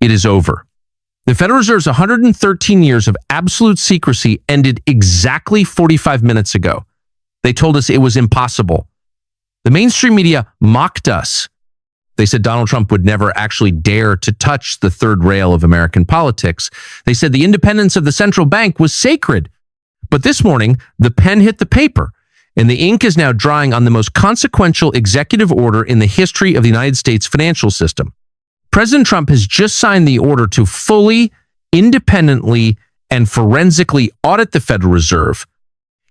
It is over. The Federal Reserve's 113 years of absolute secrecy ended exactly 45 minutes ago. They told us it was impossible. The mainstream media mocked us. They said Donald Trump would never actually dare to touch the third rail of American politics. They said the independence of the central bank was sacred. But this morning, the pen hit the paper, and the ink is now drying on the most consequential executive order in the history of the United States financial system. President Trump has just signed the order to fully, independently, and forensically audit the Federal Reserve.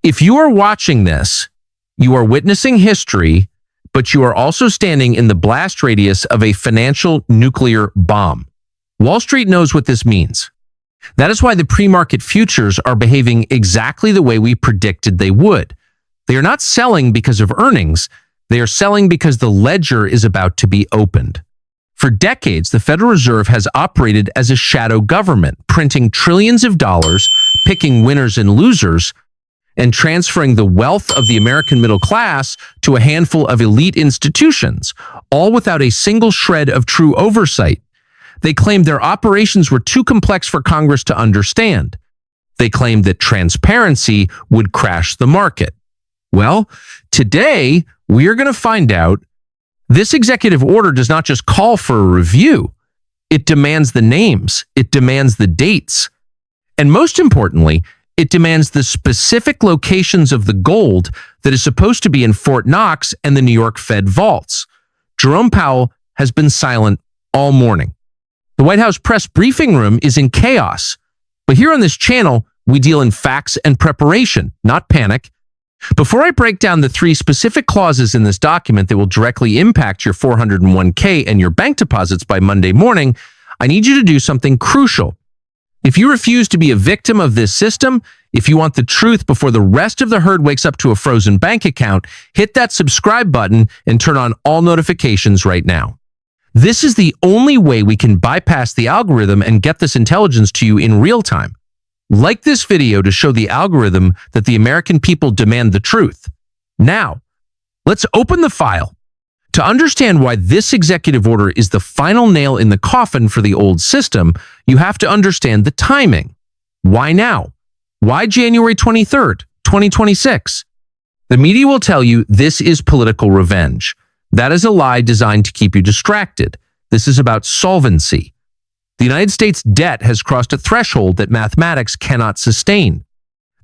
If you are watching this, you are witnessing history, but you are also standing in the blast radius of a financial nuclear bomb. Wall Street knows what this means. That is why the pre-market futures are behaving exactly the way we predicted they would. They are not selling because of earnings. They are selling because the ledger is about to be opened. For decades, the Federal Reserve has operated as a shadow government, printing trillions of dollars, picking winners and losers, and transferring the wealth of the American middle class to a handful of elite institutions, all without a single shred of true oversight. They claimed their operations were too complex for Congress to understand. They claimed that transparency would crash the market. Well, today, we are going to find out this executive order does not just call for a review. It demands the names. It demands the dates. And most importantly, it demands the specific locations of the gold that is supposed to be in Fort Knox and the New York Fed vaults. Jerome Powell has been silent all morning. The White House press briefing room is in chaos. But here on this channel, we deal in facts and preparation, not panic. Before I break down the 3 specific clauses in this document that will directly impact your 401k and your bank deposits by Monday morning, I need you to do something crucial. If you refuse to be a victim of this system, if you want the truth before the rest of the herd wakes up to a frozen bank account, hit that subscribe button and turn on all notifications right now. This is the only way we can bypass the algorithm and get this intelligence to you in real time. Like this video to show the algorithm that the American people demand the truth. Now, let's open the file. To understand why this executive order is the final nail in the coffin for the old system, you have to understand the timing. Why now? Why January 23rd, 2026? The media will tell you this is political revenge. That is a lie designed to keep you distracted. This is about solvency. The United States debt has crossed a threshold that mathematics cannot sustain.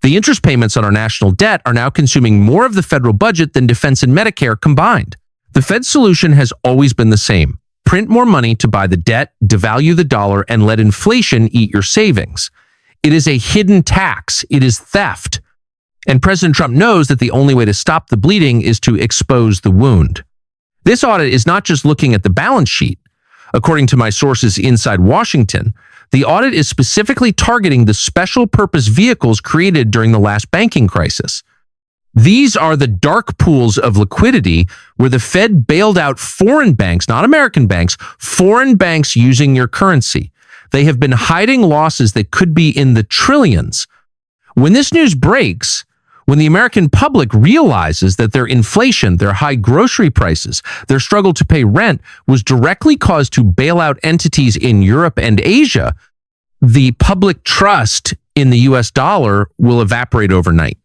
The interest payments on our national debt are now consuming more of the federal budget than defense and Medicare combined. The Fed's solution has always been the same. Print more money to buy the debt, devalue the dollar, and let inflation eat your savings. It is a hidden tax. It is theft. And President Trump knows that the only way to stop the bleeding is to expose the wound. This audit is not just looking at the balance sheet. According to my sources inside Washington, the audit is specifically targeting the special purpose vehicles created during the last banking crisis. These are the dark pools of liquidity where the Fed bailed out foreign banks, not American banks, foreign banks using your currency. They have been hiding losses that could be in the trillions. When this news breaks, when the American public realizes that their inflation, their high grocery prices, their struggle to pay rent was directly caused to bail out entities in Europe and Asia, the public trust in the US dollar will evaporate overnight.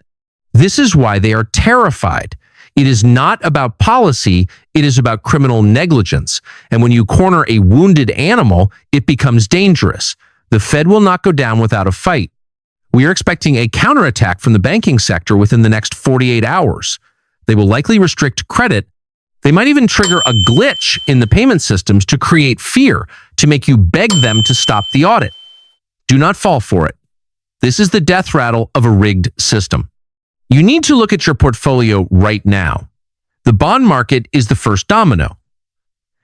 This is why they are terrified. It is not about policy, it is about criminal negligence. And when you corner a wounded animal, it becomes dangerous. The Fed will not go down without a fight. We are expecting a counterattack from the banking sector within the next 48 hours. They will likely restrict credit. They might even trigger a glitch in the payment systems to create fear, to make you beg them to stop the audit. Do not fall for it. This is the death rattle of a rigged system. You need to look at your portfolio right now. The bond market is the first domino.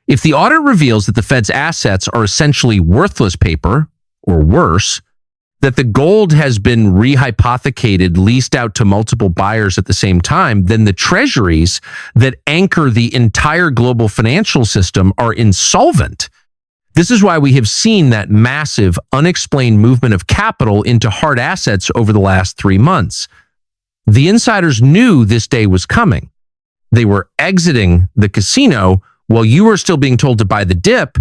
If the audit reveals that the Fed's assets are essentially worthless paper, or worse, that the gold has been rehypothecated, leased out to multiple buyers at the same time, then the treasuries that anchor the entire global financial system are insolvent. This is why we have seen that massive, unexplained movement of capital into hard assets over the last 3 months. The insiders knew this day was coming. They were exiting the casino while you were still being told to buy the dip,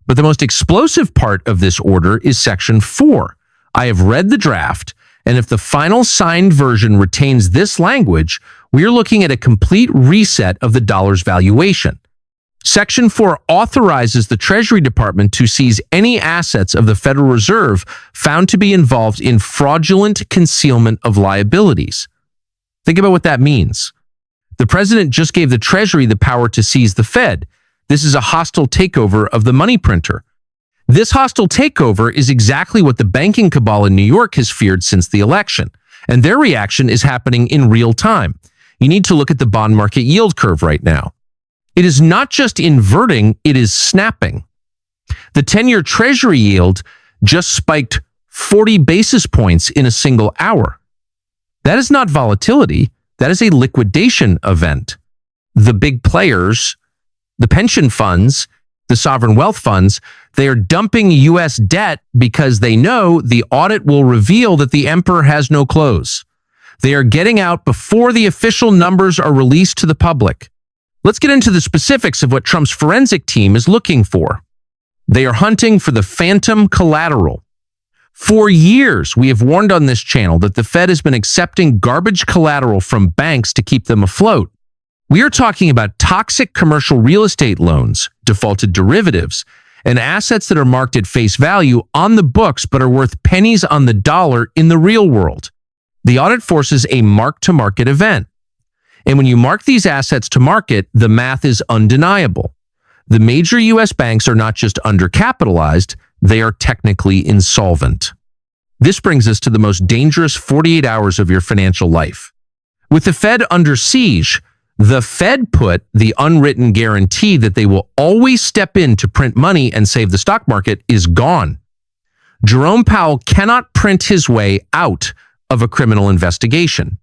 But the most explosive part of this order is Section 4. I have read the draft, and if the final signed version retains this language, we are looking at a complete reset of the dollar's valuation. Section 4 authorizes the Treasury Department to seize any assets of the Federal Reserve found to be involved in fraudulent concealment of liabilities. Think about what that means. The president just gave the Treasury the power to seize the Fed. This is a hostile takeover of the money printer. This hostile takeover is exactly what the banking cabal in New York has feared since the election, and their reaction is happening in real time. You need to look at the bond market yield curve right now. It is not just inverting, it is snapping. The 10-year Treasury yield just spiked 40 basis points in a single hour. That is not volatility. That is a liquidation event. The big players, the pension funds, the sovereign wealth funds, they are dumping U.S. debt because they know the audit will reveal that the emperor has no clothes. They are getting out before the official numbers are released to the public. Let's get into the specifics of what Trump's forensic team is looking for. They are hunting for the phantom collateral. For years, we have warned on this channel that the Fed has been accepting garbage collateral from banks to keep them afloat. We are talking about toxic commercial real estate loans, defaulted derivatives, and assets that are marked at face value on the books but are worth pennies on the dollar in the real world. The audit forces a mark-to-market event. And when you mark these assets to market, the math is undeniable. The major U.S. banks are not just undercapitalized, they are technically insolvent. This brings us to the most dangerous 48 hours of your financial life. With the Fed under siege, the Fed put the unwritten guarantee that they will always step in to print money and save the stock market is gone. Jerome Powell cannot print his way out of a criminal investigation.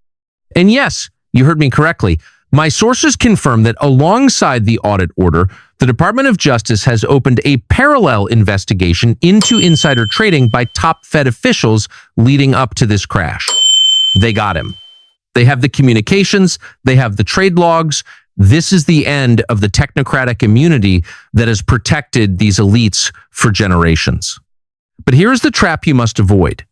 And yes, you heard me correctly. My sources confirm that alongside the audit order, the Department of Justice has opened a parallel investigation into insider trading by top Fed officials leading up to this crash. They got him. They have the communications, they have the trade logs. This is the end of the technocratic immunity that has protected these elites for generations. But here's the trap you must avoid.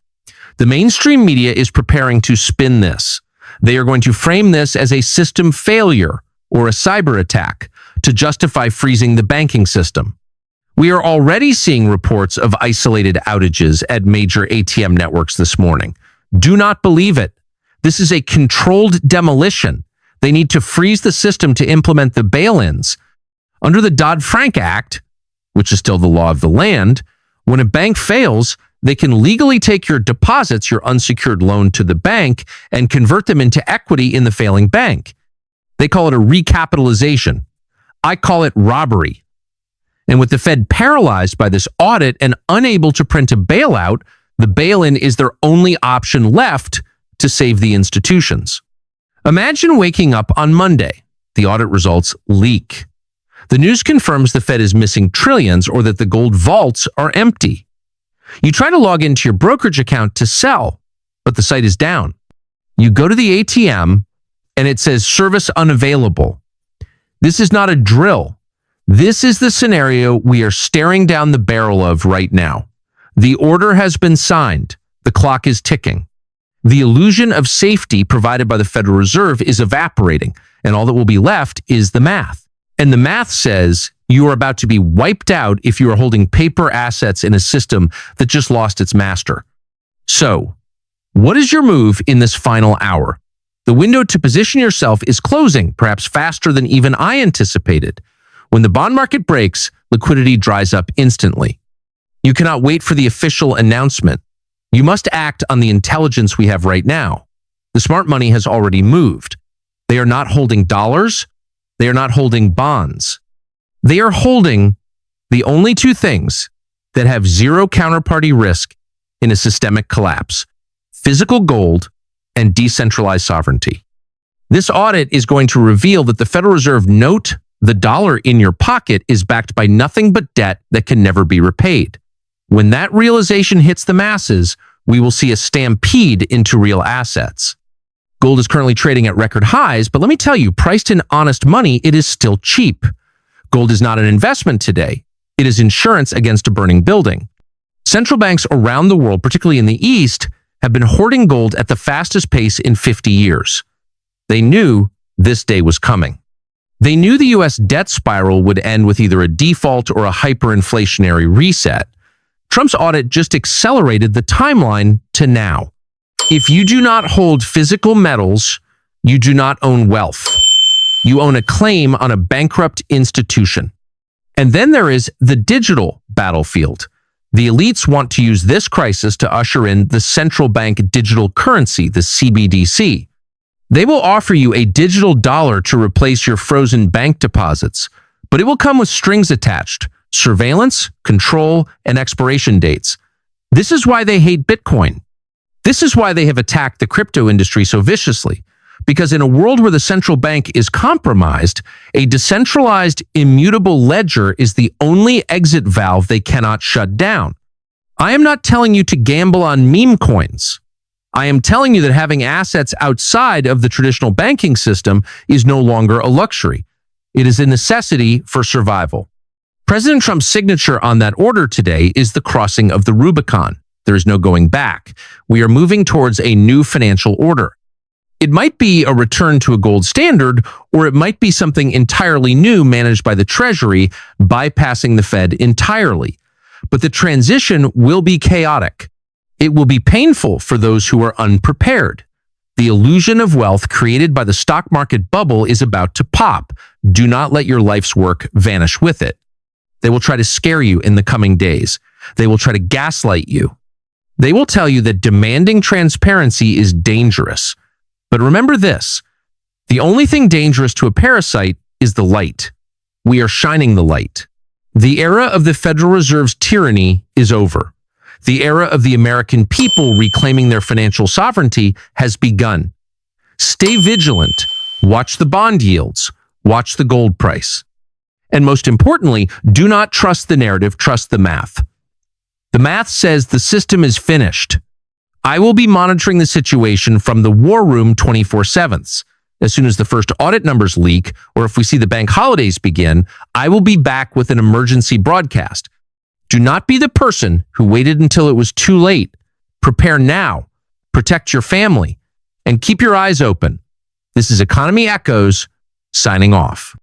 The mainstream media is preparing to spin this. They are going to frame this as a system failure or a cyber attack to justify freezing the banking system. We are already seeing reports of isolated outages at major ATM networks this morning. Do not believe it. This is a controlled demolition. They need to freeze the system to implement the bail-ins. Under the Dodd-Frank Act, which is still the law of the land, when a bank fails, they can legally take your deposits, your unsecured loan to the bank, and convert them into equity in the failing bank. They call it a recapitalization. I call it robbery. And with the Fed paralyzed by this audit and unable to print a bailout, the bail-in is their only option left to save the institutions. Imagine waking up on Monday. The audit results leak. The news confirms the Fed is missing trillions or that the gold vaults are empty. You try to log into your brokerage account to sell, but the site is down. You go to the ATM and it says service unavailable. This is not a drill. This is the scenario we are staring down the barrel of right now. The order has been signed. The clock is ticking. The illusion of safety provided by the Federal Reserve is evaporating, and all that will be left is the math. And the math says you are about to be wiped out if you are holding paper assets in a system that just lost its master. So, what is your move in this final hour? The window to position yourself is closing, perhaps faster than even I anticipated. When the bond market breaks, liquidity dries up instantly. You cannot wait for the official announcement. You must act on the intelligence we have right now. The smart money has already moved. They are not holding dollars. They are not holding bonds. They are holding the only two things that have zero counterparty risk in a systemic collapse: physical gold and decentralized sovereignty. This audit is going to reveal that the Federal Reserve note, the dollar in your pocket, is backed by nothing but debt that can never be repaid. When that realization hits the masses, we will see a stampede into real assets. Gold is currently trading at record highs, but let me tell you, priced in honest money, it is still cheap. Gold is not an investment today. It is insurance against a burning building. Central banks around the world, particularly in the East, have been hoarding gold at the fastest pace in 50 years. They knew this day was coming. They knew the U.S. debt spiral would end with either a default or a hyperinflationary reset. Trump's audit just accelerated the timeline to now. If you do not hold physical metals, you do not own wealth. You own a claim on a bankrupt institution. And then there is the digital battlefield. The elites want to use this crisis to usher in the central bank digital currency, the CBDC. They will offer you a digital dollar to replace your frozen bank deposits, but it will come with strings attached, surveillance, control, and expiration dates. This is why they hate Bitcoin. This is why they have attacked the crypto industry so viciously. Because in a world where the central bank is compromised, a decentralized, immutable ledger is the only exit valve they cannot shut down. I am not telling you to gamble on meme coins. I am telling you that having assets outside of the traditional banking system is no longer a luxury. It is a necessity for survival. President Trump's signature on that order today is the crossing of the Rubicon. There is no going back. We are moving towards a new financial order. It might be a return to a gold standard, or it might be something entirely new managed by the Treasury, bypassing the Fed entirely. But the transition will be chaotic. It will be painful for those who are unprepared. The illusion of wealth created by the stock market bubble is about to pop. Do not let your life's work vanish with it. They will try to scare you in the coming days. They will try to gaslight you. They will tell you that demanding transparency is dangerous. But remember this, the only thing dangerous to a parasite is the light. We are shining the light. The era of the Federal Reserve's tyranny is over. The era of the American people reclaiming their financial sovereignty has begun. Stay vigilant. Watch the bond yields. Watch the gold price. And most importantly, do not trust the narrative, trust the math. The math says the system is finished. I will be monitoring the situation from the war room 24/7. As soon as the first audit numbers leak, or if we see the bank holidays begin, I will be back with an emergency broadcast. Do not be the person who waited until it was too late. Prepare now, protect your family, and keep your eyes open. This is Economy Echoes, signing off.